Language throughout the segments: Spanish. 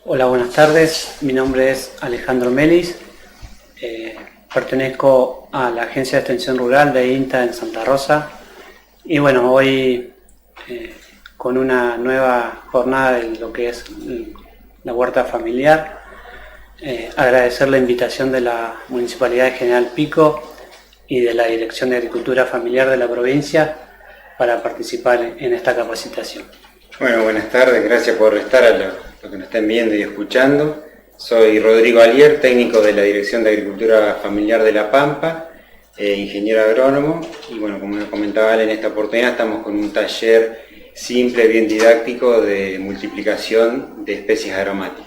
Hola, buenas tardes. Mi nombre es Alejandro Melis. Pertenezco a la Agencia de Extensión Rural de INTA en Santa Rosa. Y bueno, hoy con una nueva jornada de lo que es la huerta familiar. Agradecer la invitación de la Municipalidad de General Pico y de la Dirección de Agricultura Familiar de la provincia para participar en esta capacitación. Bueno, buenas tardes, gracias por estar a los que nos estén viendo y escuchando. Soy Rodrigo Alier, técnico de la Dirección de Agricultura Familiar de La Pampa, ingeniero agrónomo, y bueno, como nos comentaba Ale, en esta oportunidad estamos con un taller simple, bien didáctico de multiplicación de especies aromáticas.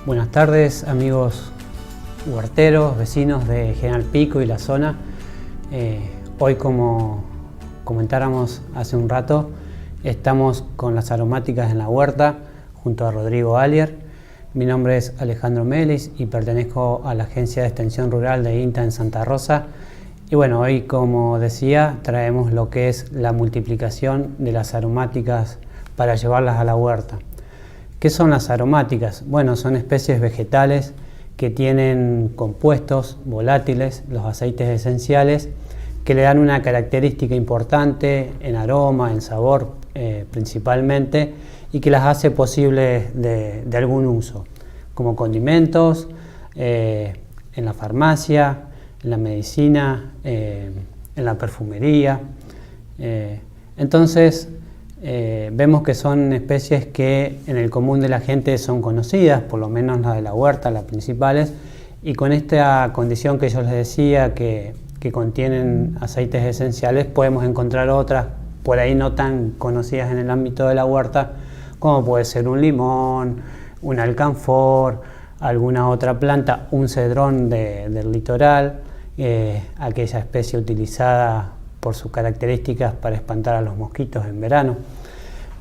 Buenas tardes, amigos huerteros, vecinos de General Pico y la zona. Hoy, como comentáramos hace un rato, estamos con las aromáticas en la huerta junto a Rodrigo Alier. Mi nombre es Alejandro Melis y pertenezco a la Agencia de Extensión Rural de INTA en Santa Rosa. Y bueno, hoy, como decía, traemos lo que es la multiplicación de las aromáticas para llevarlas a la huerta. ¿Qué son las aromáticas? Bueno, son especies vegetales que tienen compuestos volátiles, los aceites esenciales, que le dan una característica importante en aroma, en sabor principalmente, y que las hace posibles de algún uso, como condimentos, en la farmacia, en la medicina, en la perfumería. Entonces, vemos que son especies que en el común de la gente son conocidas, por lo menos las de la huerta, las principales, y con esta condición que yo les decía, que contienen aceites esenciales, podemos encontrar otras por ahí no tan conocidas en el ámbito de la huerta, como puede ser un limón, un alcanfor, alguna otra planta, un cedrón del litoral, aquella especie utilizada por sus características para espantar a los mosquitos en verano.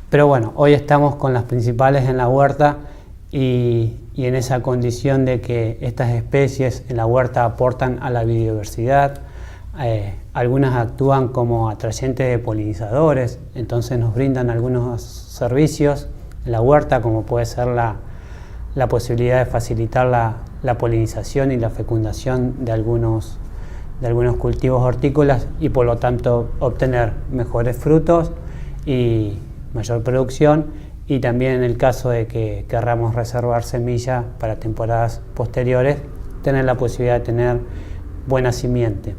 Pero bueno, hoy estamos con las principales en la huerta y en esa condición de que estas especies en la huerta aportan a la biodiversidad. Algunas actúan como atrayentes de polinizadores, entonces nos brindan algunos servicios en la huerta, como puede ser la posibilidad de facilitar la polinización y la fecundación de algunos cultivos hortícolas y por lo tanto obtener mejores frutos y mayor producción, y también en el caso de que querramos reservar semilla para temporadas posteriores, tener la posibilidad de tener buena simiente.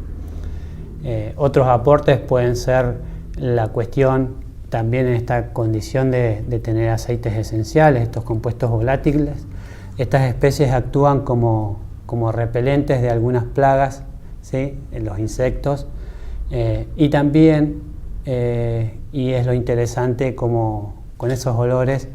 Otros aportes pueden ser la cuestión también en esta condición de tener aceites esenciales, estos compuestos volátiles. Estas especies actúan como repelentes de algunas plagas, ¿sí?, en los insectos, y también, y es lo interesante, como con esos olores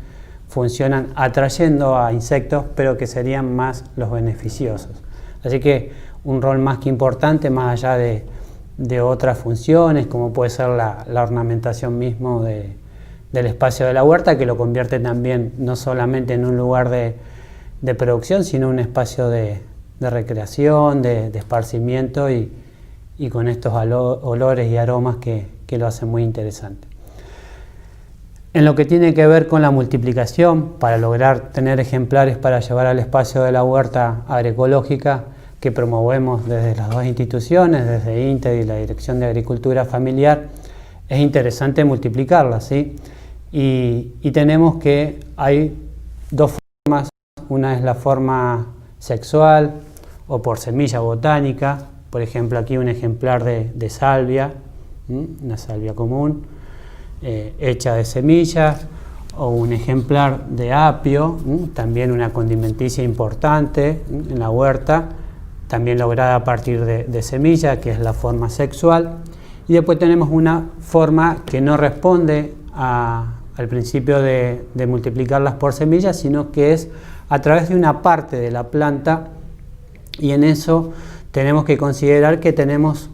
funcionan atrayendo a insectos, pero que serían más los beneficiosos. Así que un rol más que importante, más allá de otras funciones, como puede ser la ornamentación mismo del espacio de la huerta, que lo convierte también no solamente en un lugar de producción, sino un espacio de recreación, de esparcimiento y con estos olores y aromas que lo hacen muy interesante. En lo que tiene que ver con la multiplicación, para lograr tener ejemplares para llevar al espacio de la huerta agroecológica que promovemos desde las dos instituciones, desde INTA y la Dirección de Agricultura Familiar, es interesante multiplicarlas, ¿sí? Y tenemos que hay dos formas. Una es la forma sexual o por semilla botánica. Por ejemplo, aquí un ejemplar de salvia, una salvia común, hecha de semillas, o un ejemplar de apio, también una condimenticia importante en la huerta, también lograda a partir de semilla, que es la forma sexual. Y después tenemos una forma que no responde al principio de multiplicarlas por semillas, sino que es a través de una parte de la planta, y en eso tenemos que considerar que tenemos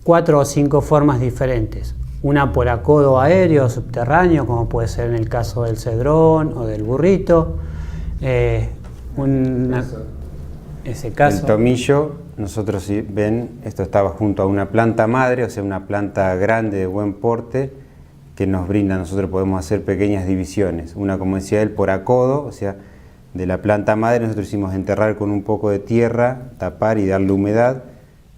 4 o 5 formas diferentes. Una por acodo aéreo o subterráneo, como puede ser en el caso del cedrón o del burrito. Ese caso. El tomillo, nosotros, si ven, esto estaba junto a una planta madre, o sea, una planta grande de buen porte, que nos brinda, nosotros podemos hacer pequeñas divisiones. Una, como decía él, por acodo, o sea, de la planta madre nosotros hicimos enterrar con un poco de tierra, tapar y darle humedad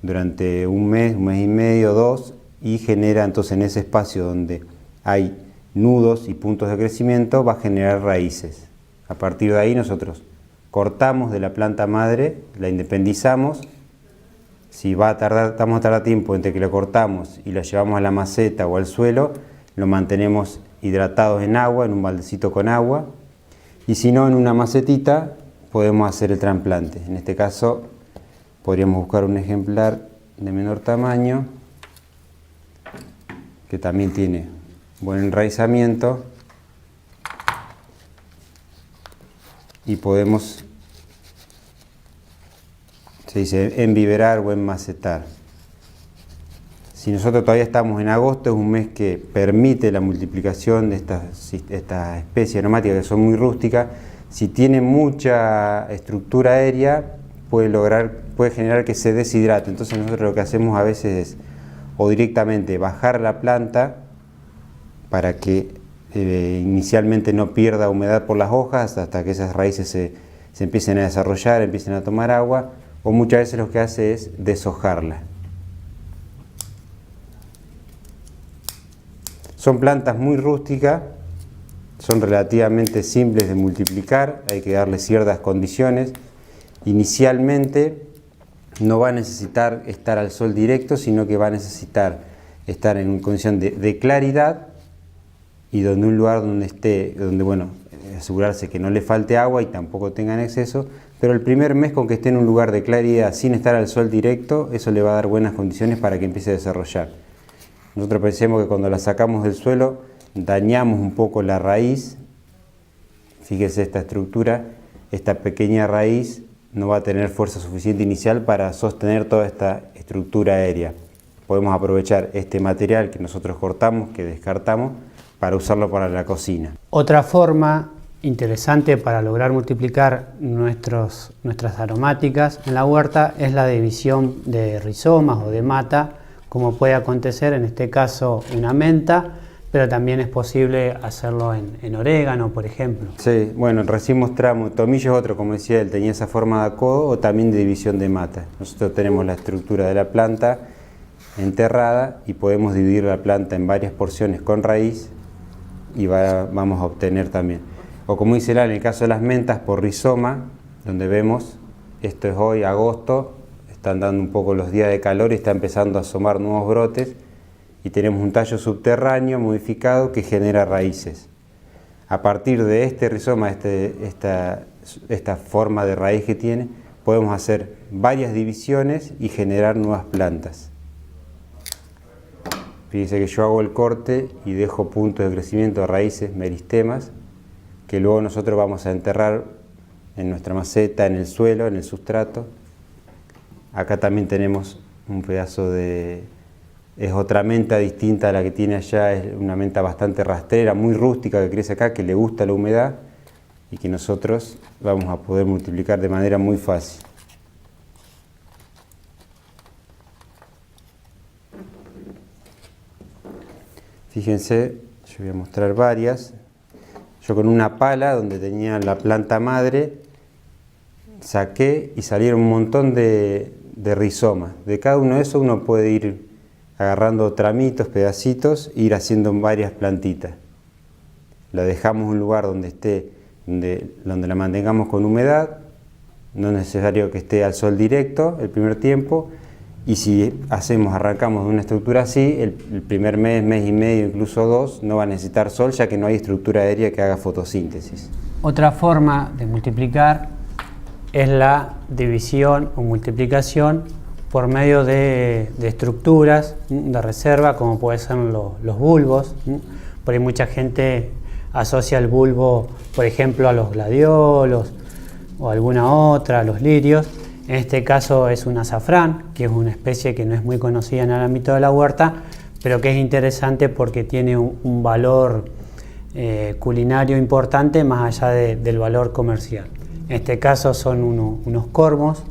durante un mes y medio, 2, y genera entonces en ese espacio donde hay nudos y puntos de crecimiento va a generar raíces. A partir de ahí nosotros cortamos de la planta madre, la independizamos. Si vamos a tardar tiempo entre que lo cortamos y lo llevamos a la maceta o al suelo, lo mantenemos hidratados en agua, en un baldecito con agua, y si no, en una macetita podemos hacer el trasplante. En este caso podríamos buscar un ejemplar de menor tamaño que también tiene buen enraizamiento, y podemos, se dice, enviverar o enmacetar. Si nosotros todavía estamos en agosto, es un mes que permite la multiplicación de estas especies aromáticas que son muy rústicas. Si tiene mucha estructura aérea, puede generar que se deshidrate. Entonces nosotros lo que hacemos a veces es o directamente bajar la planta para que inicialmente no pierda humedad por las hojas hasta que esas raíces se empiecen a desarrollar, empiecen a tomar agua, o muchas veces lo que hace es deshojarla. Son plantas muy rústicas, son relativamente simples de multiplicar, hay que darle ciertas condiciones. Inicialmente no va a necesitar estar al sol directo, sino que va a necesitar estar en una condición de claridad, y donde un lugar donde bueno, asegurarse que no le falte agua y tampoco tenga en exceso, pero el primer mes con que esté en un lugar de claridad sin estar al sol directo, eso le va a dar buenas condiciones para que empiece a desarrollar. Nosotros pensemos que cuando la sacamos del suelo dañamos un poco la raíz. Fíjese esta estructura, esta pequeña raíz no va a tener fuerza suficiente inicial para sostener toda esta estructura aérea. Podemos aprovechar este material que nosotros cortamos, que descartamos, para usarlo para la cocina. Otra forma interesante para lograr multiplicar nuestras aromáticas en la huerta es la división de rizomas o de mata, como puede acontecer en este caso una menta, pero también es posible hacerlo en orégano, por ejemplo. Sí, bueno, recién mostramos, tomillo es otro, como decía él, tenía esa forma de acodo o también de división de mata. Nosotros tenemos la estructura de la planta enterrada y podemos dividir la planta en varias porciones con raíz y vamos a obtener también. O como dice él, en el caso de las mentas, por rizoma, donde vemos, esto es hoy, agosto, están dando un poco los días de calor y está empezando a asomar nuevos brotes, y tenemos un tallo subterráneo modificado que genera raíces. A partir de este rizoma, esta forma de raíz que tiene, podemos hacer varias divisiones y generar nuevas plantas. Fíjense que yo hago el corte y dejo puntos de crecimiento de raíces, meristemas, que luego nosotros vamos a enterrar en nuestra maceta, en el suelo, en el sustrato. Acá también tenemos un pedazo es otra menta distinta a la que tiene allá, es una menta bastante rastrera, muy rústica, que crece acá, que le gusta la humedad y que nosotros vamos a poder multiplicar de manera muy fácil. Fíjense, yo voy a mostrar varias. Yo con una pala donde tenía la planta madre saqué y salieron un montón de rizomas. De cada uno de esos uno puede ir agarrando tramitos, pedacitos, e ir haciendo varias plantitas. La dejamos en un lugar donde esté, donde la mantengamos con humedad, no es necesario que esté al sol directo el primer tiempo, y si arrancamos de una estructura así, el primer mes, mes y medio, incluso 2, no va a necesitar sol, ya que no hay estructura aérea que haga fotosíntesis. Otra forma de multiplicar es la división o multiplicación por medio de estructuras de reserva, como pueden ser los bulbos. Por ahí mucha gente asocia el bulbo, por ejemplo, a los gladiolos o alguna otra, a los lirios. En este caso es un azafrán, que es una especie que no es muy conocida en el ámbito de la huerta, pero que es interesante porque tiene un valor culinario importante más allá del valor comercial. En este caso son unos cormos,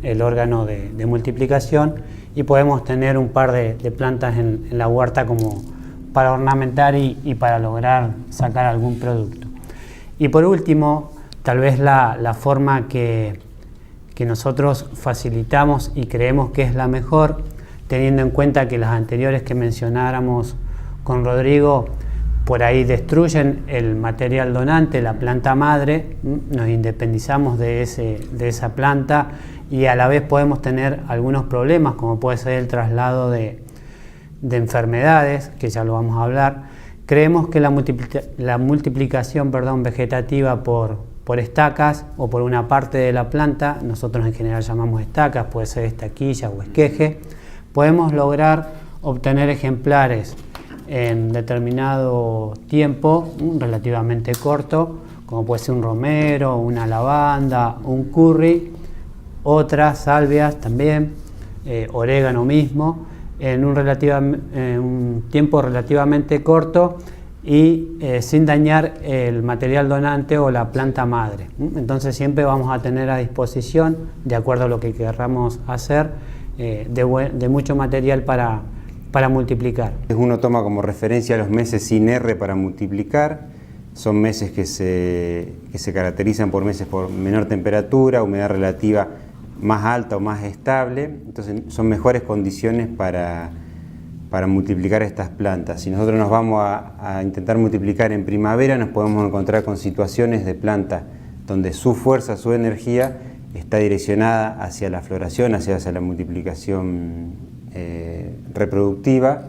el órgano de multiplicación, y podemos tener un par de plantas en la huerta como para ornamentar y para lograr sacar algún producto. Y por último, tal vez la forma que nosotros facilitamos y creemos que es la mejor, teniendo en cuenta que las anteriores que mencionáramos con Rodrigo por ahí destruyen el material donante, la planta madre, nos independizamos de esa planta y a la vez podemos tener algunos problemas, como puede ser el traslado de enfermedades, que ya lo vamos a hablar. Creemos que la multiplicación vegetativa por estacas o por una parte de la planta, nosotros en general llamamos estacas, puede ser estaquilla o esqueje, podemos lograr obtener ejemplares en determinado tiempo, relativamente corto, como puede ser un romero, una lavanda, un curry, otras salvias también, orégano mismo, en un tiempo relativamente corto y sin dañar el material donante o la planta madre. Entonces siempre vamos a tener a disposición, de acuerdo a lo que querramos hacer, de mucho material para multiplicar. Uno toma como referencia los meses sin R para multiplicar. Son meses que se caracterizan por meses por menor temperatura, humedad relativa más alta o más estable. Entonces son mejores condiciones para multiplicar estas plantas. Si nosotros nos vamos a intentar multiplicar en primavera, nos podemos encontrar con situaciones de plantas donde su fuerza, su energía está direccionada hacia la floración, hacia la multiplicación reproductiva.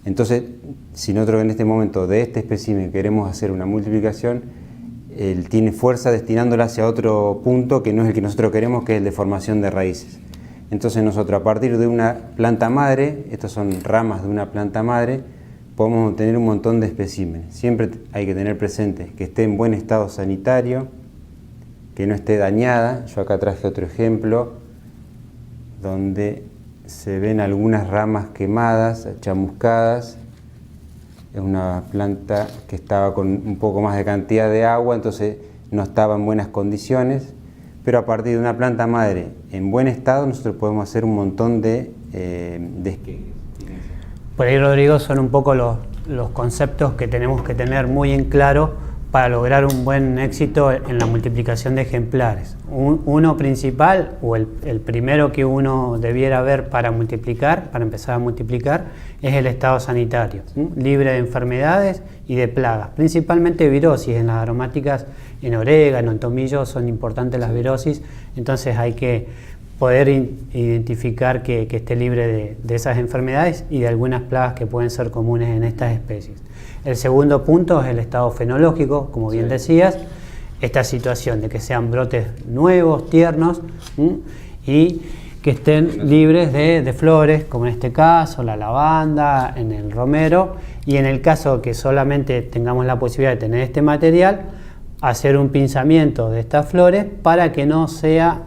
Entonces, si nosotros en este momento de este espécimen queremos hacer una multiplicación, él tiene fuerza destinándola hacia otro punto que no es el que nosotros queremos, que es el de formación de raíces. Entonces nosotros a partir de una planta madre, estas son ramas de una planta madre, podemos obtener un montón de especímenes. Siempre hay que tener presente que esté en buen estado sanitario, que no esté dañada. Yo acá traje otro ejemplo donde se ven algunas ramas quemadas, chamuscadas. Es una planta que estaba con un poco más de cantidad de agua, entonces no estaba en buenas condiciones, pero a partir de una planta madre en buen estado nosotros podemos hacer un montón de esquejes. Por ahí, Rodrigo, son un poco los conceptos que tenemos que tener muy en claro para lograr un buen éxito en la multiplicación de ejemplares. Uno principal, o el primero que uno debiera ver para multiplicar, para empezar a multiplicar, es el estado sanitario, libre de enfermedades y de plagas, principalmente virosis. En las aromáticas, en orégano, en tomillo, son importantes las virosis, entonces hay que poder identificar que esté libre de esas enfermedades y de algunas plagas que pueden ser comunes en estas especies. El segundo punto es el estado fenológico, como bien decías, esta situación de que sean brotes nuevos, tiernos, y que estén libres de flores, como en este caso, la lavanda, en el romero, y en el caso que solamente tengamos la posibilidad de tener este material, hacer un pinzamiento de estas flores para que no sea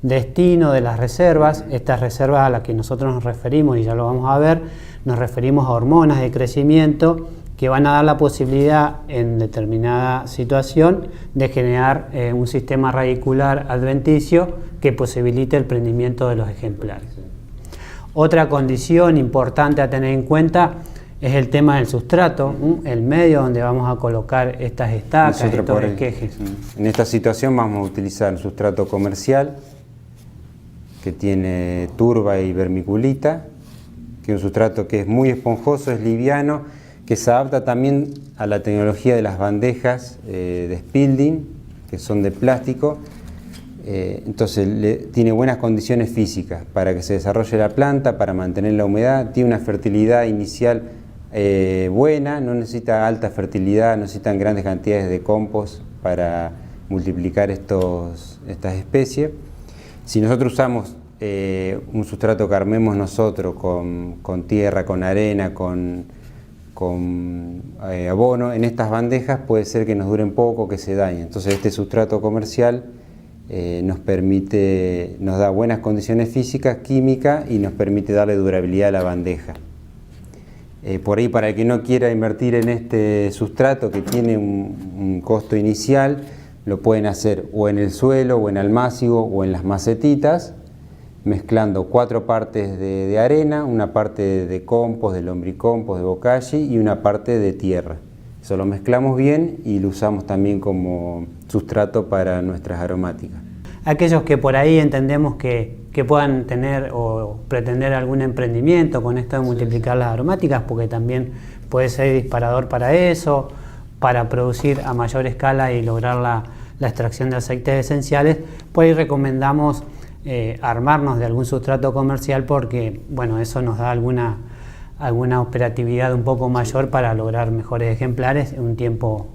destino de las reservas. Estas reservas a las que nosotros nos referimos, y ya lo vamos a ver, nos referimos a hormonas de crecimiento que van a dar la posibilidad en determinada situación de generar un sistema radicular adventicio que posibilite el prendimiento de los ejemplares. Otra condición importante a tener en cuenta es el tema del sustrato, el medio donde vamos a colocar estas estacas, estos esquejes. En esta situación vamos a utilizar un sustrato comercial que tiene turba y vermiculita, que es un sustrato que es muy esponjoso, es liviano, que se adapta también a la tecnología de las bandejas de Spilding, que son de plástico. Entonces tiene buenas condiciones físicas para que se desarrolle la planta, para mantener la humedad, tiene una fertilidad inicial buena, no necesita alta fertilidad, no necesitan grandes cantidades de compost para multiplicar estas especies. Si nosotros usamos un sustrato que armemos nosotros con tierra, con arena, con abono, en estas bandejas puede ser que nos duren poco, que se dañen. Entonces este sustrato comercial nos da buenas condiciones físicas, químicas y nos permite darle durabilidad a la bandeja. Por ahí, para el que no quiera invertir en este sustrato que tiene un costo inicial, lo pueden hacer o en el suelo, o en almácigo, o en las macetitas, mezclando 4 partes de arena, una parte de compost, de lombricompost, de bokashi y una parte de tierra. Eso lo mezclamos bien y lo usamos también como sustrato para nuestras aromáticas. Aquellos que por ahí entendemos que puedan tener o pretender algún emprendimiento con esto de multiplicar las aromáticas, porque también puede ser disparador para eso, para producir a mayor escala y lograr la extracción de aceites esenciales, pues ahí recomendamos armarnos de algún sustrato comercial, porque bueno, eso nos da alguna operatividad un poco mayor para lograr mejores ejemplares en un tiempo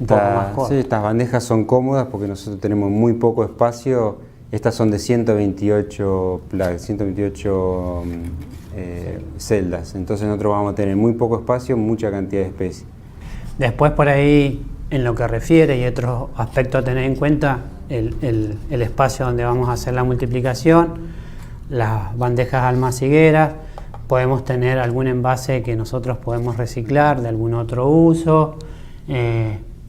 un poco más corto. Sí, estas bandejas son cómodas porque nosotros tenemos muy poco espacio. Estas son de 128 celdas, entonces nosotros vamos a tener muy poco espacio, mucha cantidad de especies. Después por ahí, en lo que refiere y otros aspectos a tener en cuenta, el espacio donde vamos a hacer la multiplicación, las bandejas almacigueras, podemos tener algún envase que nosotros podemos reciclar de algún otro uso,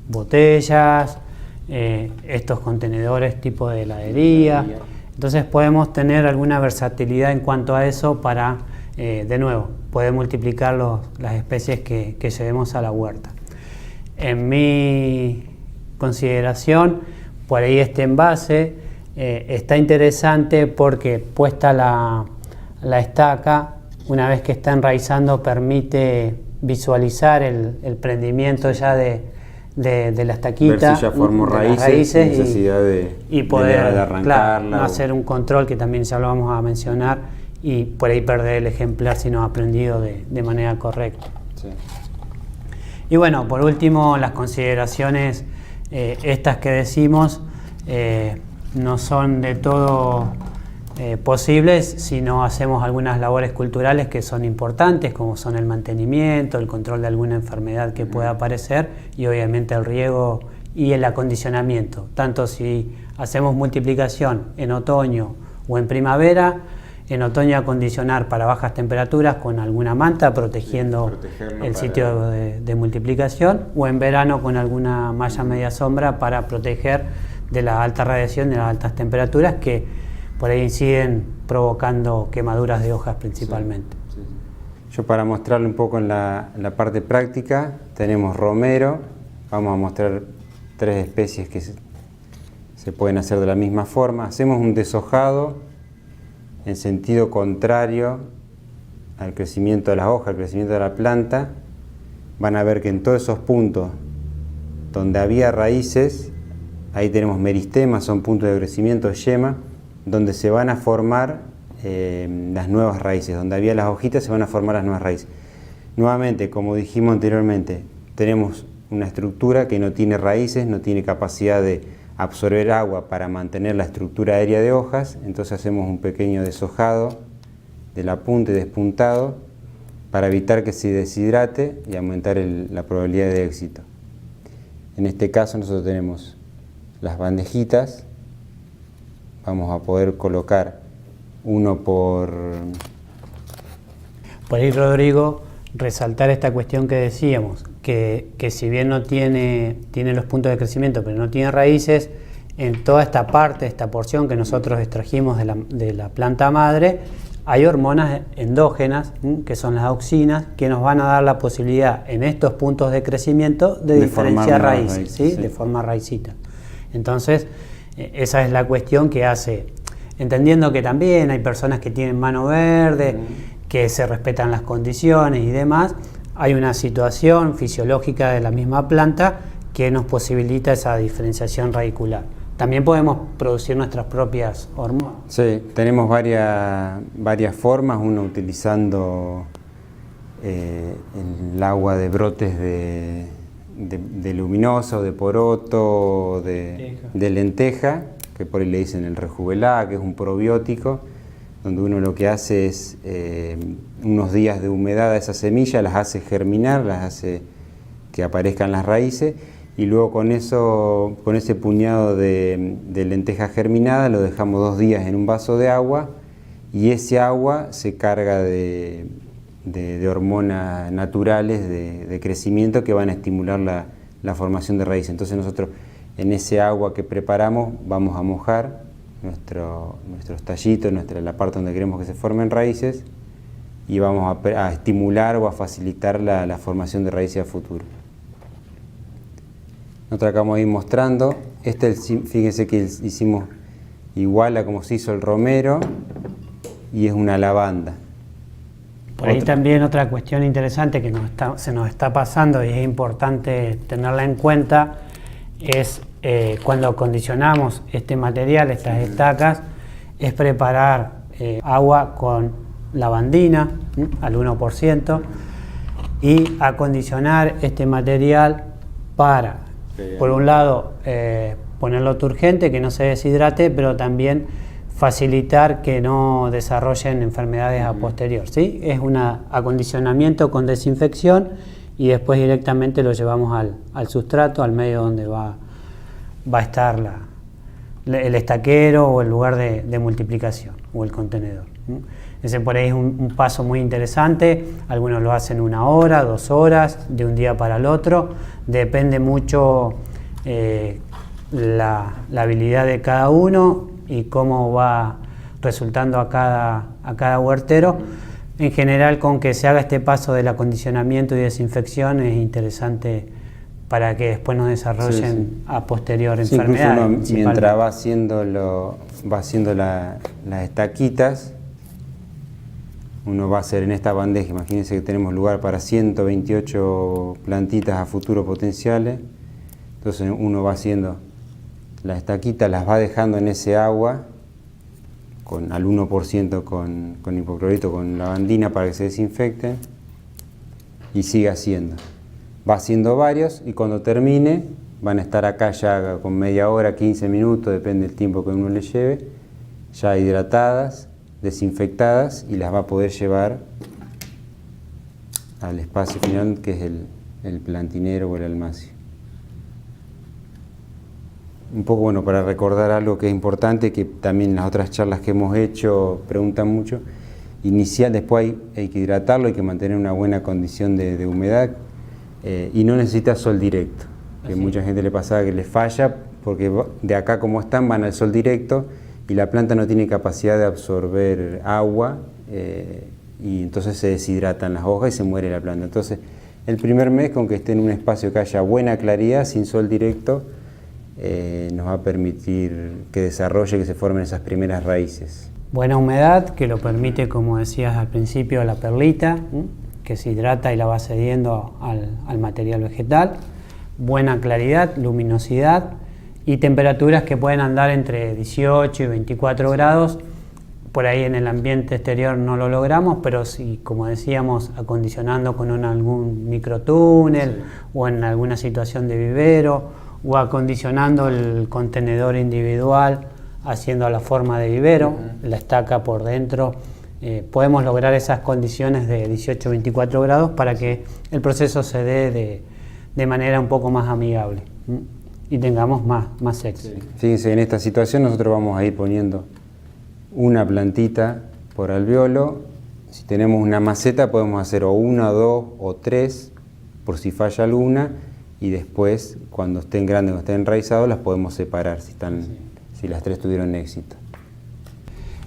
botellas, estos contenedores tipo de heladería. Entonces podemos tener alguna versatilidad en cuanto a eso para, de nuevo, poder multiplicar las especies que llevemos a la huerta. En mi consideración, por ahí este envase está interesante porque puesta la estaca, una vez que está enraizando, permite visualizar el prendimiento ya de la estaquita, ver si ya formó raíces, sin necesidad y poder de arrancarla, claro, no hacer un control, que también ya lo vamos a mencionar, y por ahí perder el ejemplar si no ha prendido de manera correcta. Sí. Y bueno, por último, las consideraciones estas que decimos no son de todo posibles si no hacemos algunas labores culturales que son importantes, como son el mantenimiento, el control de alguna enfermedad que pueda aparecer y obviamente el riego y el acondicionamiento. Tanto si hacemos multiplicación en otoño o en primavera, en otoño acondicionar para bajas temperaturas con alguna manta protegiendo el sitio de multiplicación, o en verano con alguna malla media sombra para proteger de la alta radiación, de las altas temperaturas que por ahí inciden provocando quemaduras de hojas principalmente. Sí, sí. Yo, para mostrarle un poco en la parte práctica, tenemos romero. Vamos a mostrar 3 especies que se pueden hacer de la misma forma. Hacemos un deshojado en sentido contrario al crecimiento de las hojas, al crecimiento de la planta. Van a ver que en todos esos puntos donde había raíces, ahí tenemos meristemas, son puntos de crecimiento, yema, donde se van a formar las nuevas raíces. Donde había las hojitas se van a formar las nuevas raíces. Nuevamente, como dijimos anteriormente, tenemos una estructura que no tiene raíces, no tiene capacidad de absorber agua para mantener la estructura aérea de hojas. Entonces hacemos un pequeño deshojado de la punta y despuntado para evitar que se deshidrate y aumentar la probabilidad de éxito. En este caso nosotros tenemos las bandejitas. Vamos a poder colocar uno por ahí, Rodrigo, resaltar esta cuestión que decíamos, que si bien no tiene los puntos de crecimiento, pero no tiene raíces, en toda esta parte, esta porción que nosotros extrajimos de la planta madre, hay hormonas endógenas, que son las auxinas, que nos van a dar la posibilidad en estos puntos de crecimiento de diferenciar raíces, ¿sí? Sí. De forma raicita. Entonces, esa es la cuestión que hace, entendiendo que también hay personas que tienen mano verde, que se respetan las condiciones y demás, hay una situación fisiológica de la misma planta que nos posibilita esa diferenciación radicular. También podemos producir nuestras propias hormonas. Sí, tenemos varias formas, uno utilizando el agua de brotes de luminosa o de poroto o de lenteja, que por ahí le dicen el rejuvelá, que es un probiótico. donde uno lo que hace es unos días de humedad a esas semillas, las hace germinar, las hace que aparezcan las raíces, y luego con ese puñado de lentejas germinadas lo dejamos 2 días en un vaso de agua, y ese agua se carga de hormonas naturales de crecimiento que van a estimular la formación de raíces. Entonces nosotros en ese agua que preparamos vamos a mojar nuestros tallitos, la parte donde queremos que se formen raíces, y vamos a estimular o a facilitar la formación de raíces a futuro. Nosotros acá vamos a ir mostrando, fíjense que hicimos igual a como se hizo el romero, y es una lavanda. Por ahí también otra cuestión interesante que se nos está pasando y es importante tenerla en cuenta es cuando acondicionamos este material, estas estacas, es preparar agua con lavandina al 1% y acondicionar este material para, por un lado, ponerlo turgente, que no se deshidrate, pero también facilitar que no desarrollen enfermedades a posterior, ¿sí? Es un acondicionamiento con desinfección y después directamente lo llevamos al sustrato, al medio donde va a estar el estaquero o el lugar de multiplicación o el contenedor. Ese por ahí es un paso muy interesante. Algunos lo hacen 1 hora, 2 horas, de un día para el otro. Depende mucho la habilidad de cada uno y cómo va resultando a cada huertero. En general, con que se haga este paso del acondicionamiento y desinfección es interesante para que después no desarrollen a posterior enfermedades. Incluso uno, mientras va haciendo las estaquitas, uno va a hacer en esta bandeja, imagínense que tenemos lugar para 128 plantitas a futuro potenciales, entonces uno va haciendo las estaquitas, las va dejando en ese agua, al 1% con hipoclorito, con lavandina para que se desinfecten, y sigue haciendo. Va haciendo varios y cuando termine van a estar acá ya con media hora, 15 minutos, depende del tiempo que uno le lleve, ya hidratadas, desinfectadas, y las va a poder llevar al espacio final que es el plantinero o el almacio. Un poco bueno para recordar algo que es importante, que también en las otras charlas que hemos hecho preguntan mucho. Después hay que hidratarlo, hay que mantener una buena condición de humedad y no necesita sol directo. Que mucha gente le pasaba que les falla porque de acá como están van al sol directo y la planta no tiene capacidad de absorber agua y entonces se deshidratan las hojas y se muere la planta. Entonces el primer mes, con que esté en un espacio que haya buena claridad, sin sol directo, nos va a permitir que desarrolle, que se formen esas primeras raíces. Buena humedad que lo permite, como decías al principio, la perlita, que se hidrata y la va cediendo al material vegetal. Buena claridad, luminosidad y temperaturas que pueden andar entre 18 y 24 grados. Por ahí en el ambiente exterior no lo logramos, pero sí, como decíamos, acondicionando con algún microtúnel o en alguna situación de vivero, o acondicionando el contenedor individual, haciendo la forma de vivero, la estaca por dentro, podemos lograr esas condiciones de 18-24 grados para que el proceso se dé de manera un poco más amigable y tengamos más éxito. Fíjense, en esta situación nosotros vamos a ir poniendo una plantita por alveolo. Si tenemos una maceta podemos hacer o 1, 2 o 3 por si falla alguna, y después cuando estén grandes o estén enraizados las podemos separar si las 3 tuvieron éxito.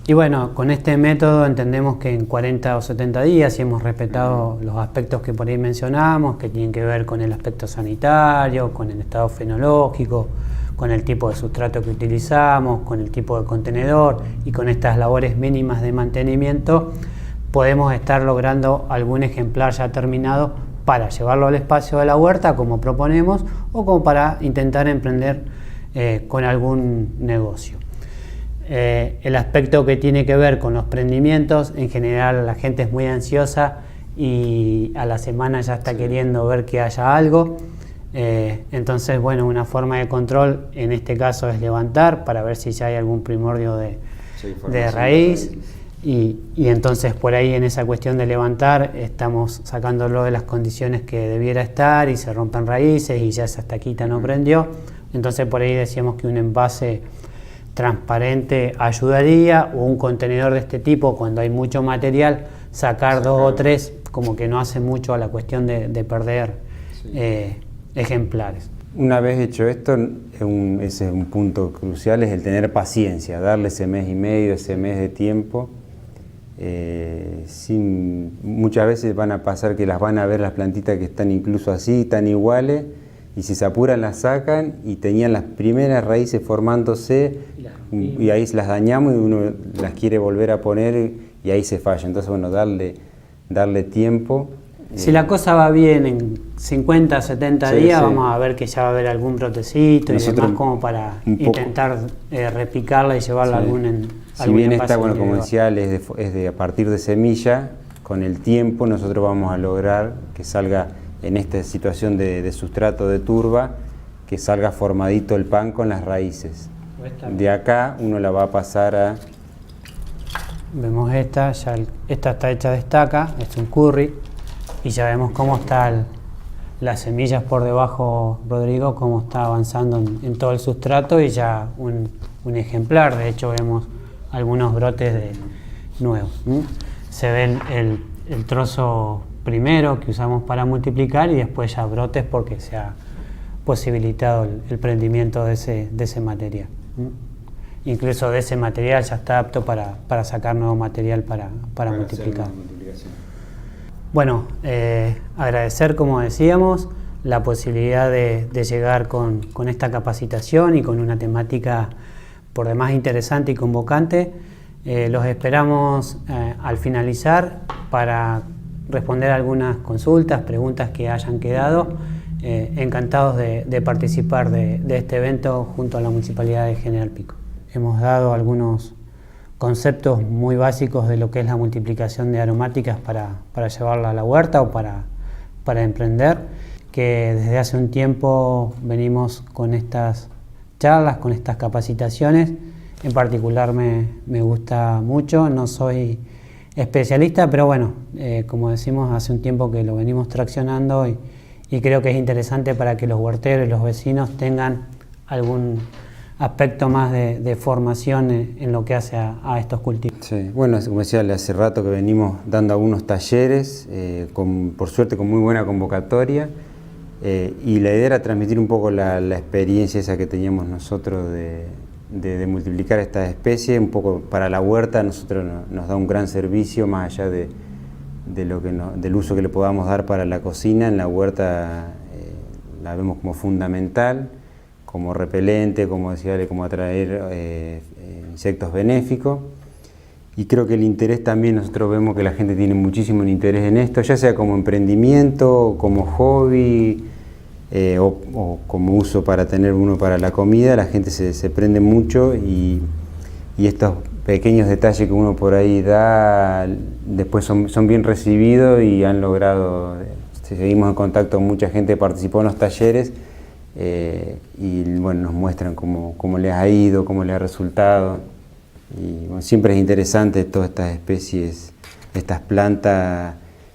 Y bueno, con este método entendemos que en 40 o 70 días, si hemos respetado los aspectos que por ahí mencionamos, que tienen que ver con el aspecto sanitario, con el estado fenológico, con el tipo de sustrato que utilizamos, con el tipo de contenedor y con estas labores mínimas de mantenimiento, podemos estar logrando algún ejemplar ya terminado para llevarlo al espacio de la huerta como proponemos o como para intentar emprender con algún negocio. El aspecto que tiene que ver con los prendimientos, en general la gente es muy ansiosa y a la semana ya está queriendo ver que haya algo. Entonces, bueno, una forma de control en este caso es levantar para ver si ya hay algún primordio de raíz. y entonces por ahí en esa cuestión de levantar estamos sacándolo de las condiciones que debiera estar y se rompen raíces y ya esa estaquita no prendió. Entonces por ahí decíamos que un envase transparente ayudaría, o un contenedor de este tipo cuando hay mucho material, sacar 2 o 3 como que no hace mucho a la cuestión de perder ejemplares. Una vez hecho esto, ese es un punto crucial, es el tener paciencia, darle ese mes y medio, ese mes de tiempo. Muchas veces van a pasar que las van a ver las plantitas que están incluso así, tan iguales, y si se apuran las sacan y tenían las primeras raíces formándose y ahí las dañamos y uno las quiere volver a poner y ahí se falla. Entonces, bueno, darle tiempo. Si la cosa va bien en 50, 70 días, vamos a ver que ya va a haber algún brotecito y demás como para intentar repicarla y llevarla a algún Si bien está, bueno, como decía, es de a partir de semilla, con el tiempo nosotros vamos a lograr que salga en esta situación de sustrato de turba, que salga formadito el pan con las raíces. De acá uno la va a pasar a... Vemos esta está hecha de estaca, es un curry, y ya vemos cómo están las semillas por debajo, Rodrigo, cómo está avanzando en todo el sustrato y ya un ejemplar. De hecho vemos algunos brotes nuevos. Se ve el trozo primero que usamos para multiplicar y después ya brotes porque se ha posibilitado el prendimiento de ese material. Incluso de ese material ya está apto para sacar nuevo material para multiplicar. Bueno, agradecer, como decíamos, la posibilidad de llegar con esta capacitación y con una temática por demás interesante y convocante. Los esperamos al finalizar para responder algunas consultas, preguntas que hayan quedado. Encantados de participar de este evento junto a la Municipalidad de General Pico. Hemos dado algunos conceptos muy básicos de lo que es la multiplicación de aromáticas para llevarla a la huerta o para emprender, que desde hace un tiempo venimos con estas charlas, con estas capacitaciones. En particular me gusta mucho, no soy especialista, pero bueno, como decimos, hace un tiempo que lo venimos traccionando y creo que es interesante para que los huerteros y los vecinos tengan algún aspecto más de formación en lo que hace a estos cultivos. Sí, bueno, como decía, hace rato que venimos dando algunos talleres, por suerte con muy buena convocatoria, y la idea era transmitir un poco la experiencia esa que teníamos nosotros de multiplicar estas especies, un poco para la huerta. Nosotros nos da un gran servicio, más allá del uso que le podamos dar para la cocina. En la huerta la vemos como fundamental, como repelente, como decía, como atraer insectos benéficos. Y creo que el interés también, nosotros vemos que la gente tiene muchísimo interés en esto, ya sea como emprendimiento, como hobby, o como uso para tener uno para la comida. La gente se prende mucho y estos pequeños detalles que uno por ahí da, después son bien recibidos y han logrado, seguimos en contacto con mucha gente que participó en los talleres, y bueno, nos muestran cómo les ha ido, cómo les ha resultado. Y bueno, siempre es interesante todas estas especies, estas plantas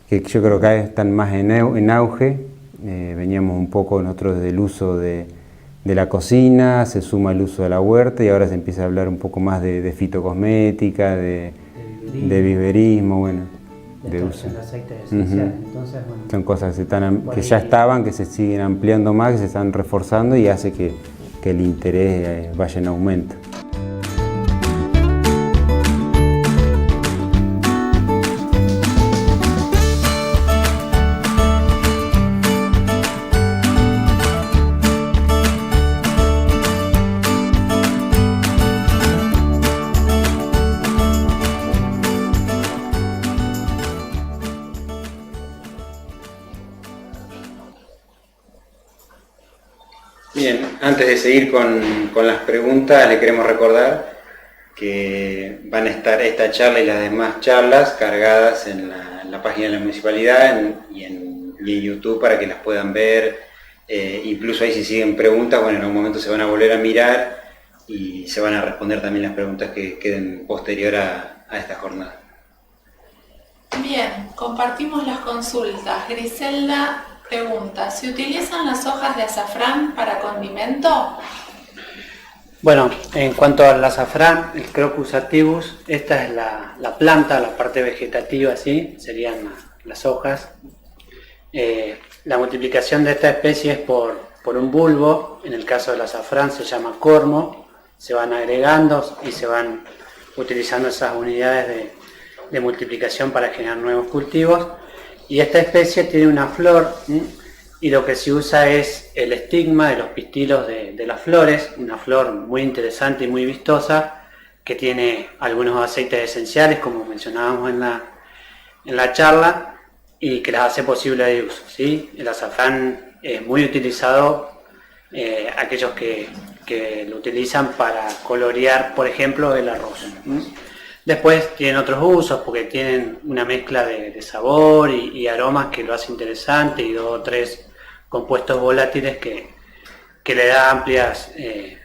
que yo creo que cada vez están más en auge. Veníamos un poco nosotros del uso de la cocina, se suma el uso de la huerta y ahora se empieza a hablar un poco más de fitocosmética, de viverismo, bueno, de uso. Entonces, bueno, son cosas que ya estaban, que se siguen ampliando más, que se están reforzando y hace que el interés vaya en aumento. Bien, antes de seguir con las preguntas, le queremos recordar que van a estar esta charla y las demás charlas cargadas en la página de la municipalidad y en YouTube para que las puedan ver. Incluso ahí, si siguen preguntas, bueno, en algún momento se van a volver a mirar y se van a responder también las preguntas que queden posterior a a esta jornada. Bien, compartimos las consultas. Griselda pregunta, ¿se utilizan las hojas de azafrán para condimento? Bueno, en cuanto al azafrán, el Crocus sativus, esta es la planta, la parte vegetativa, ¿sí? Serían las hojas. La multiplicación de esta especie es por un bulbo, en el caso del azafrán se llama cormo, se van agregando y se van utilizando esas unidades de multiplicación para generar nuevos cultivos, y esta especie tiene una flor, y lo que se usa es el estigma de los pistilos de las flores, una flor muy interesante y muy vistosa, que tiene algunos aceites esenciales, como mencionábamos en la charla, y que las hace posible de uso, ¿sí? El azafrán es muy utilizado, aquellos que lo utilizan para colorear, por ejemplo, el arroz. Después tienen otros usos porque tienen una mezcla de sabor y aromas que lo hace interesante, y 2 o 3 compuestos volátiles que le da amplias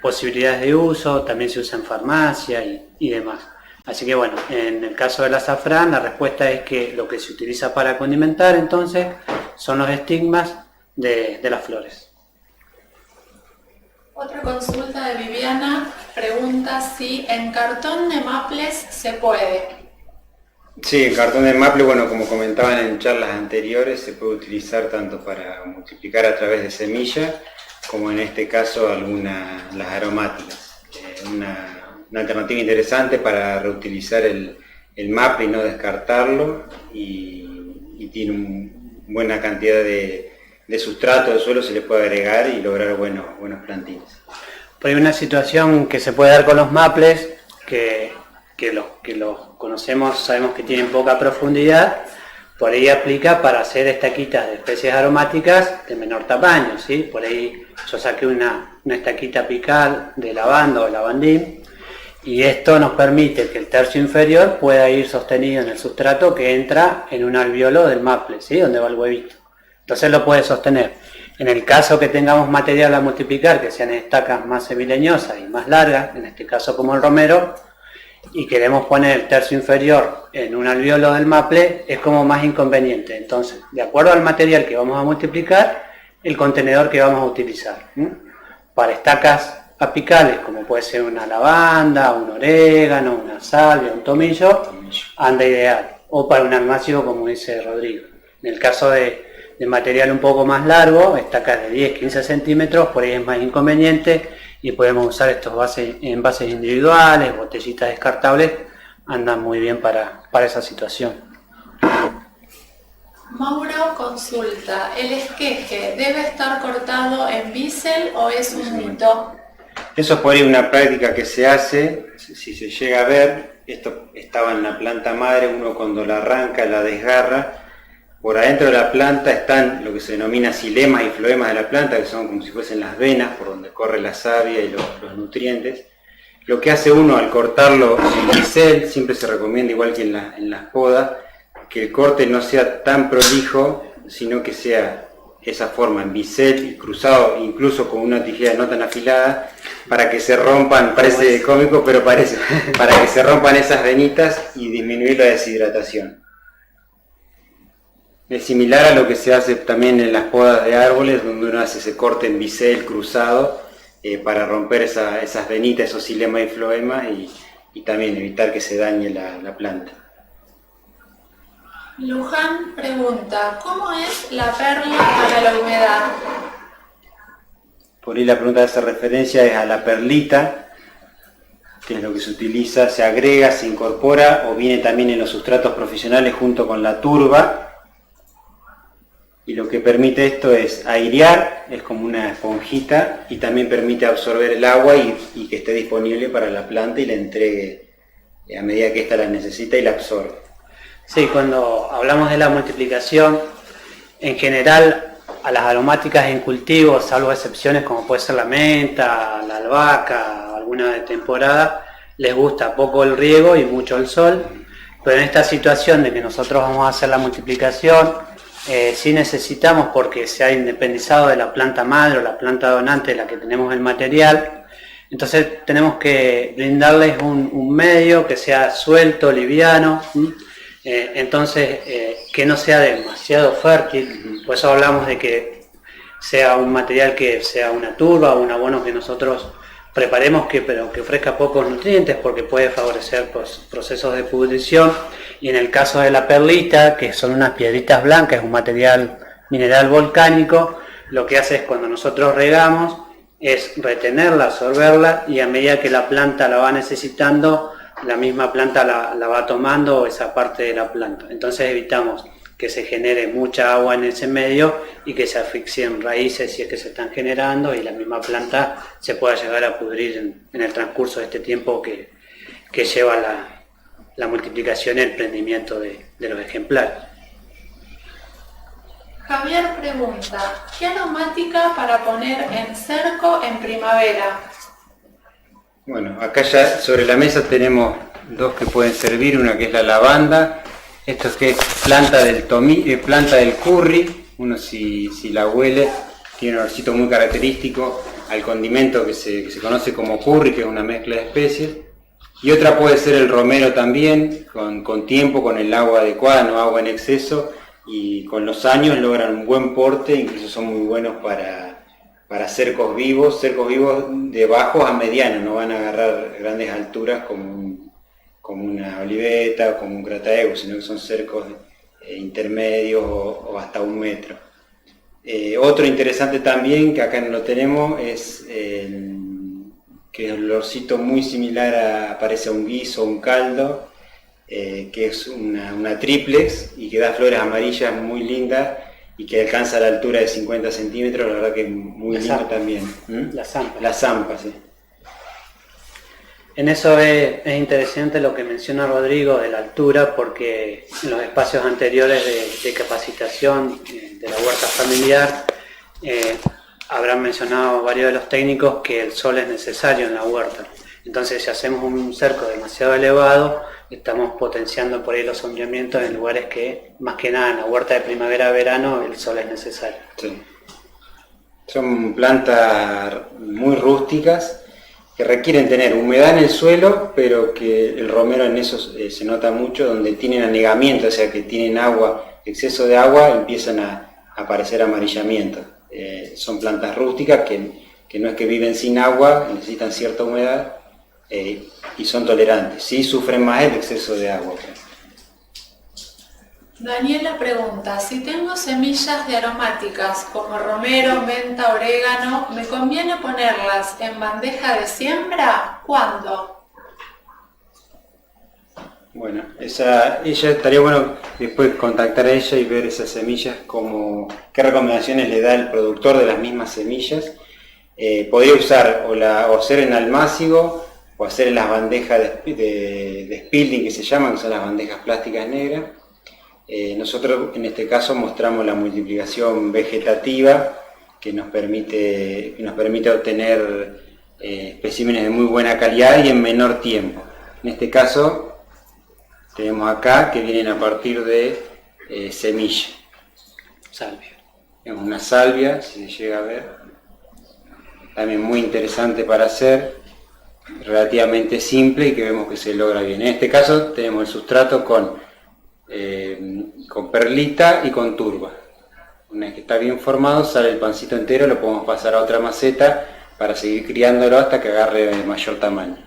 posibilidades de uso. También se usa en farmacia y demás. Así que bueno, en el caso del azafrán la respuesta es que lo que se utiliza para condimentar entonces son los estigmas de las flores. Otra consulta de Viviana pregunta si en cartón de maples se puede. Sí, el cartón de maple, bueno, como comentaban en charlas anteriores, se puede utilizar tanto para multiplicar a través de semilla, como en este caso las aromáticas. Una alternativa interesante para reutilizar el maple y no descartarlo, y tiene una buena cantidad de sustrato de suelo, se le puede agregar y lograr buenos plantines. Pero hay una situación que se puede dar con los maples, que los que los conocemos sabemos que tienen poca profundidad. Por ahí aplica para hacer estaquitas de especies aromáticas de menor tamaño, ¿sí? Por ahí yo saqué una estaquita apical de lavanda o lavandín, y esto nos permite que el tercio inferior pueda ir sostenido en el sustrato que entra en un alveolo del maple, ¿sí? Donde va el huevito. Entonces lo puede sostener. En el caso que tengamos material a multiplicar, que sean estacas más semileñosas y más largas, en este caso como el romero, y queremos poner el tercio inferior en un alveolo del maple, es como más inconveniente. Entonces, de acuerdo al material que vamos a multiplicar, el contenedor que vamos a utilizar. Para estacas apicales, como puede ser una lavanda, un orégano, una salvia, un tomillo, anda ideal. O para un almácigo, como dice Rodrigo. En el caso de material un poco más largo, estacas de 10-15 centímetros, por ahí es más inconveniente, y podemos usar estos envases individuales, botellitas descartables, andan muy bien para esa situación. Mauro consulta, ¿el esqueje debe estar cortado en bisel o es un mito? Eso es por ahí una práctica que se hace, si se llega a ver. Esto estaba en la planta madre, uno cuando la arranca, la desgarra. Por adentro de la planta están lo que se denomina xilemas y floemas de la planta, que son como si fuesen las venas por donde corre la savia y los nutrientes. Lo que hace uno al cortarlo en bisel, siempre se recomienda, igual que en las podas, que el corte no sea tan prolijo, sino que sea esa forma en bisel y cruzado, incluso con una tijera no tan afilada, para que se rompan, parece cómico, pero parece, para que se rompan esas venitas y disminuir la deshidratación. Es similar a lo que se hace también en las podas de árboles, donde uno hace ese corte en bisel cruzado para romper esas venitas, esos xilemas y floemas, y también evitar que se dañe la planta. Luján pregunta, ¿cómo es la perla para la humedad? Por ahí la pregunta hace referencia es a la perlita, que es lo que se utiliza, se agrega, se incorpora o viene también en los sustratos profesionales junto con la turba. Y lo que permite esto es airear, es como una esponjita, y también permite absorber el agua y que esté disponible para la planta y la entregue a medida que ésta la necesita y la absorbe. Sí, cuando hablamos de la multiplicación, en general a las aromáticas en cultivo, salvo excepciones como puede ser la menta, la albahaca, alguna de temporada, les gusta poco el riego y mucho el sol, pero en esta situación de que nosotros vamos a hacer la multiplicación, sí necesitamos, porque se ha independizado de la planta madre o la planta donante de la que tenemos el material, Entonces tenemos que brindarles un medio que sea suelto, liviano, que no sea demasiado fértil. Por eso hablamos de que sea un material que sea una turba o un abono que nosotros preparemos, pero que ofrezca pocos nutrientes, porque puede favorecer procesos de pudrición. Y en el caso de la perlita, que son unas piedritas blancas, es un material mineral volcánico, lo que hace es, cuando nosotros regamos, es retenerla, absorberla, y a medida que la planta la va necesitando, la misma planta la va tomando esa parte de la planta. Entonces evitamos que se genere mucha agua en ese medio y que se asfixien raíces si es que se están generando, y la misma planta se pueda llegar a pudrir en el transcurso de este tiempo que lleva la multiplicación y el prendimiento de los ejemplares. Javier pregunta, ¿qué aromática para poner en cerco en primavera? Bueno, acá ya sobre la mesa tenemos dos que pueden servir, una que es la lavanda, esto es que es planta del curry, uno si la huele, tiene un olorcito muy característico al condimento que se conoce como curry, que es una mezcla de especies. Y otra puede ser el romero también, con tiempo, con el agua adecuada, no agua en exceso, y con los años logran un buen porte, incluso son muy buenos para cercos vivos de bajos a medianos, no van a agarrar grandes alturas como una oliveta o como un crataego, sino que son cercos intermedios o hasta 1 metro. Otro interesante también, que acá no lo tenemos, es que es un olorcito muy similar parece a un guiso o un caldo, que es una triplex y que da flores amarillas muy lindas y que alcanza la altura de 50 centímetros, la verdad que es muy lindo también. La zampa. La zampa, sí. En eso es interesante lo que menciona Rodrigo de la altura, porque en los espacios anteriores de capacitación de la huerta familiar habrán mencionado varios de los técnicos que el sol es necesario en la huerta. Entonces, si hacemos un cerco demasiado elevado, estamos potenciando por ahí los sombreamientos en lugares que, más que nada en la huerta de primavera-verano, el sol es necesario. Sí. Son plantas muy rústicas que requieren tener humedad en el suelo, pero que el romero en eso se nota mucho, donde tienen anegamiento, o sea que tienen agua, exceso de agua, empiezan a aparecer amarillamientos. Son plantas rústicas que no es que viven sin agua, necesitan cierta humedad y son tolerantes. Sí sufren más el exceso de agua. Daniela pregunta, si tengo semillas de aromáticas como romero, menta, orégano, ¿me conviene ponerlas en bandeja de siembra? ¿Cuándo? Bueno, ella estaría bueno después contactar a ella y ver esas semillas, qué recomendaciones le da el productor de las mismas semillas. Podría usar o hacer en almácigo o hacer en las bandejas de spilding, que se llaman, que son las bandejas plásticas negras. Nosotros en este caso mostramos la multiplicación vegetativa que nos permite obtener especímenes de muy buena calidad y en menor tiempo. En este caso tenemos acá que vienen a partir de semilla. Salvia. Es una salvia, si se llega a ver. También muy interesante para hacer, relativamente simple y que vemos que se logra bien. En este caso tenemos el sustrato con perlita y con turba. Una vez que está bien formado, sale el pancito entero, lo podemos pasar a otra maceta para seguir criándolo hasta que agarre mayor tamaño.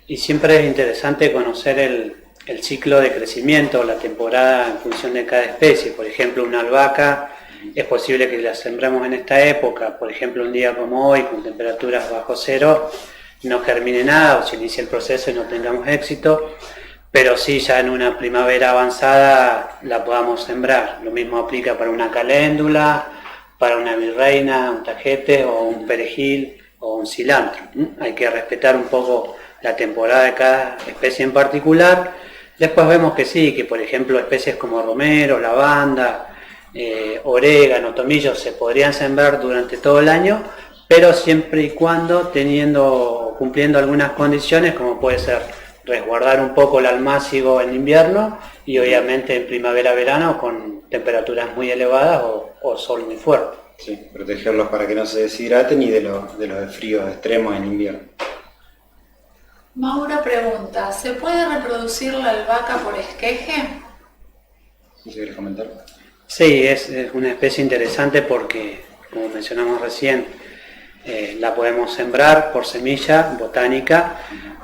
Y siempre es interesante conocer el ciclo de crecimiento, la temporada en función de cada especie. Por ejemplo, una albahaca es posible que la sembremos en esta época, por ejemplo un día como hoy con temperaturas bajo cero, no germine nada o se inicie el proceso y no tengamos éxito, pero sí ya en una primavera avanzada la podamos sembrar. Lo mismo aplica para una caléndula, para una virreina, un tajete o un perejil o un cilantro. Hay que respetar un poco la temporada de cada especie en particular. Después vemos que sí, que por ejemplo especies como romero, lavanda, orégano, tomillo se podrían sembrar durante todo el año, pero siempre y cuando cumpliendo algunas condiciones, como puede ser resguardar un poco el almácigo en invierno y obviamente en primavera-verano con temperaturas muy elevadas o sol muy fuerte. Sí, protegerlos para que no se deshidraten y de los fríos extremos en invierno. Mauro pregunta, ¿se puede reproducir la albahaca por esqueje? ¿Sí quieres comentar? Sí, es una especie interesante porque, como mencionamos recién, la podemos sembrar por semilla botánica,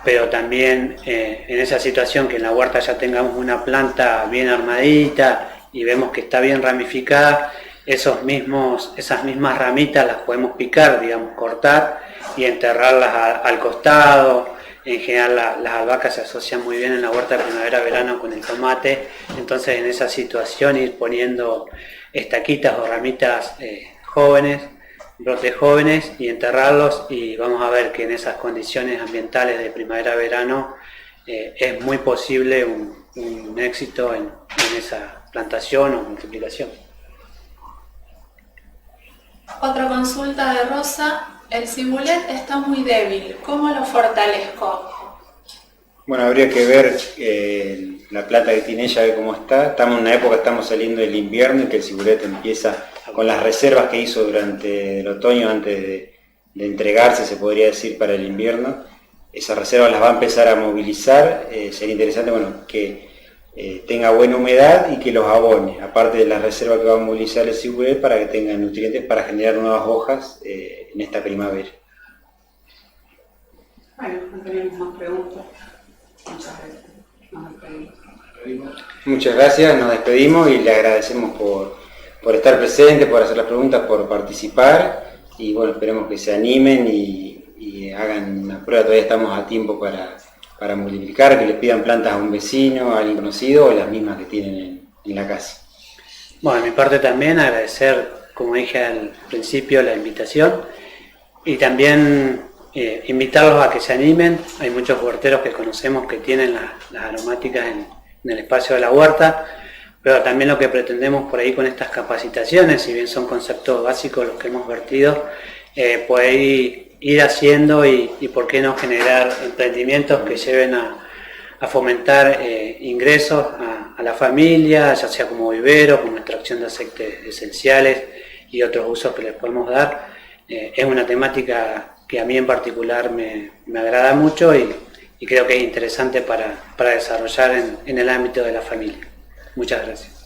pero también en esa situación que en la huerta ya tengamos una planta bien armadita y vemos que está bien ramificada, esas mismas ramitas las podemos picar, digamos, cortar y enterrarlas al costado. En general las albahacas se asocian muy bien en la huerta de primavera-verano con el tomate, entonces en esa situación ir poniendo estaquitas o ramitas jóvenes, brotes jóvenes y enterrarlos, y vamos a ver que en esas condiciones ambientales de primavera-verano es muy posible un éxito en esa plantación o multiplicación. Otra consulta de Rosa, el cibulet está muy débil, ¿cómo lo fortalezco? Bueno, habría que ver la planta que tiene ella, ver cómo está. Estamos en una época, estamos saliendo del invierno y que el cibulet empieza con las reservas que hizo durante el otoño antes de entregarse, se podría decir, para el invierno. Esas reservas las va a empezar a movilizar. Sería interesante, bueno, que tenga buena humedad y que los abone, aparte de las reservas que va a movilizar el cibulet, para que tenga nutrientes para generar nuevas hojas en esta primavera. Bueno, no tenemos más preguntas. Muchas gracias. Nos despedimos. Muchas gracias, nos despedimos y le agradecemos por estar presente, por hacer las preguntas, por participar, y bueno, esperemos que se animen y hagan una prueba. Todavía estamos a tiempo para multiplicar, que le pidan plantas a un vecino, a alguien conocido, o las mismas que tienen en la casa. Bueno, de mi parte también agradecer, como dije al principio, la invitación, y también invitarlos a que se animen. Hay muchos huerteros que conocemos que tienen las aromáticas en el espacio de la huerta, pero también lo que pretendemos por ahí con estas capacitaciones, si bien son conceptos básicos los que hemos vertido, poder ir haciendo y por qué no generar emprendimientos que lleven a fomentar ingresos a la familia, ya sea como vivero, como extracción de aceites esenciales y otros usos que les podemos dar. Es una temática que a mí en particular me agrada mucho y creo que es interesante para desarrollar en el ámbito de la familia. Muchas gracias.